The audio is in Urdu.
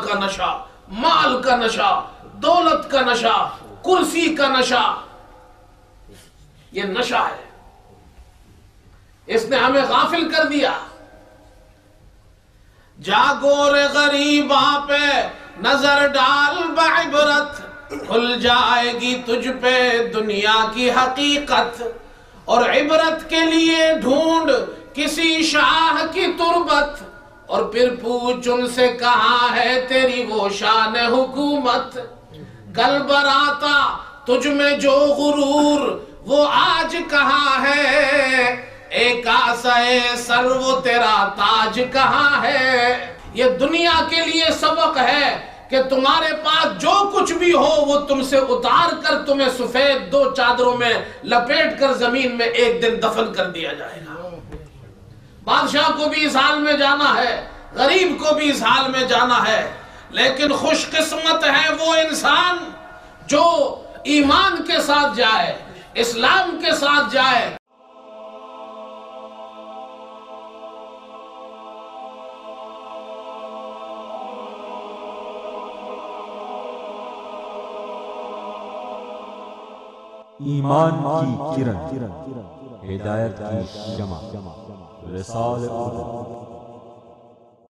کا نشہ، مال کا نشہ، دولت کا نشہ، کرسی کا نشہ، یہ نشہ ہے، اس نے ہمیں غافل کر دیا۔ جاگور غریباں پہ نظر ڈال بعبرت، کھل جائے گی تجھ پہ دنیا کی حقیقت، اور عبرت کے لیے ڈھونڈ کسی شاہ کی تربت، اور پھر پوچھ ان سے کہاں ہے تیری وہ شان حکومت۔ کل براتا تجھ میں جو غرور وہ آج کہاں ہے، ایک آسائے سر وہ تیرا تاج کہاں ہے۔ یہ دنیا کے لیے سبق ہے کہ تمہارے پاس جو کچھ بھی ہو وہ تم سے اتار کر تمہیں سفید دو چادروں میں لپیٹ کر زمین میں ایک دن دفن کر دیا جائے گا۔ بادشاہ کو بھی اس حال میں جانا ہے، غریب کو بھی اس حال میں جانا ہے، لیکن خوش قسمت ہے وہ انسان جو ایمان کے ساتھ جائے، اسلام کے ساتھ جائے۔ ایمان کی کرن، ہدایت کی شمع، رسالہ اردو۔